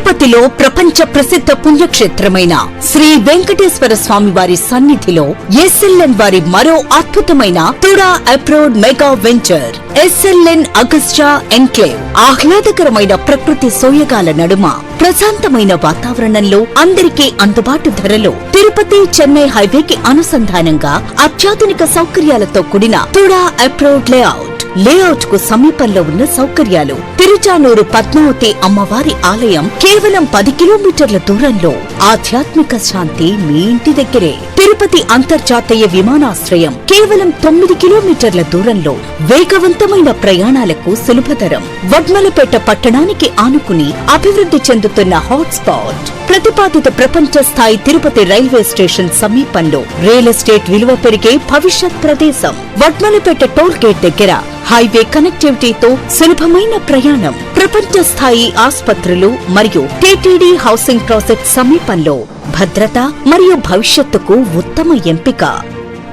తిరుపతిలో ప్రపంచ ప్రసిద్ధ పుణ్యక్షేత్రమైన శ్రీ వెంకటేశ్వర స్వామి వారి సన్నిధిలో ఎస్ఎల్ఎన్ వారి మరో అద్భుతమైన TUDA approved mega venture SLN Agusta enclave. ఆహ్లాదకరమైన ప్రకృతి సోయగాల నడుమ ప్రశాంతమైన వాతావరణంలో అందరికీ అందుబాటు ధరలో తిరుపతి చెన్నై హైవేకి అనుసంధానంగా అత్యాధునిక సౌకర్యాలతో కూడిన తుడా అప్రోడ్ లేఅవుట్ కు సమీపంలో ఉన్న సౌకర్యాలు. తిరుచానూరు పద్మావతి అమ్మవారి ఆలయం కేవలం 10 కిలోమీటర్ల దూరంలో. ఆధ్యాత్మిక శాంతి మీ ఇంటి దగ్గరే. తిరుపతి అంతర్జాతీయ విమానాశ్రయం కేవలం 9 కిలోమీటర్ల దూరంలో. వేగవంతమైన ప్రయాణాలకు సులభతరం. వడ్మలపేట పట్టణానికి ఆనుకుని అభివృద్ధి చెందుతున్న హాట్స్పాట్. ప్రతిపాదిత ప్రపంచ స్థాయి తిరుపతి రైల్వే స్టేషన్ సమీపంలో రియల్ ఎస్టేట్ విలువ పెరిగే భవిష్యత్ ప్రదేశం. వడ్మలపేట టోల్ గేట్ దగ్గర హైవే కనెక్టివిటీతో సులభమైన ప్రయాణం. ప్రపంచ స్థాయి ఆసుపత్రులు మరియు టిటిడి హౌసింగ్ ప్రాజెక్ట్ సమీపంలో. భద్రత మరియు భవిష్యత్తుకు ఉత్తమ ఎంపిక.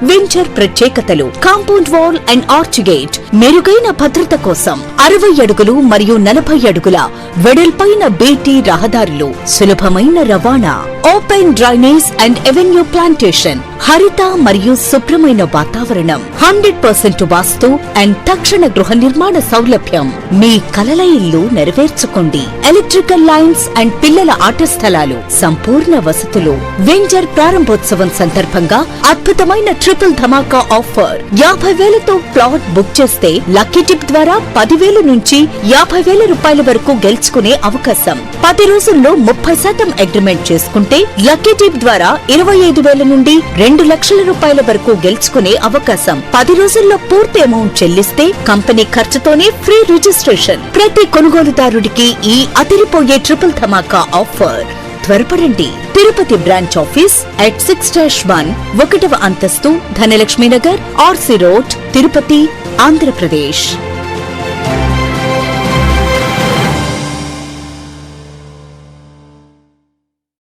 వెంచర్ ప్రత్యేకతలు: compound wall and arch gate, మెరుగైన భద్రత కోసం 60 అడుగులు మరియు 40 అడుగుల వెడల్పైన బీటీ రహదారులు, సులభమైన రవాణా, open drainage and avenue plantation, హరిత మరియు శుభ్రమైన వాతావరణం, 100% వాస్తు అండ్ తక్షణ గృహ నిర్మాణ సౌలభ్యం. మీ కలల ఇల్లు నెరవేర్చుకోండి. ఎలక్ట్రికల్ లైన్స్ అండ్ పిల్లల ఆట స్థలాలు, సంపూర్ణ వసతులు. వెంచర్ ప్రారంభోత్సవం సందర్భంగా అద్భుతమైన ట్రిపుల్ ధమాకా ఆఫర్. 50,000తో ప్లాట్ బుక్ చేస్తే లక్కీ టిప్ ద్వారా 10,000 నుంచి 50,000 రూపాయల వరకు గెలుచుకునే అవకాశం. 10 రోజుల్లో 30% అగ్రిమెంట్ చేసుకుంటే లక్కీ టిప్ ద్వారా 25,000 నుండి 2 లక్షల రూపాయల వరకు గెలుచుకునే అవకాశం. 10 రోజుల్లో పూర్తి అమౌంట్ చెల్లిస్తే కంపెనీ ఖర్చుతోనే ఫ్రీ రిజిస్ట్రేషన్. ప్రతి కొనుగోలుదారుడికి ఈ అదిరిపోయే ట్రిపుల్ ధమాకా ఆఫర్. త్వరపడండి. తిరుపతి బ్రాంచ్ ఆఫీస్ at 6-1 1వ అంతస్తు, ధనలక్ష్మీ నగర్, ఆర్సీ రోడ్, తిరుపతి, ఆంధ్రప్రదేశ్.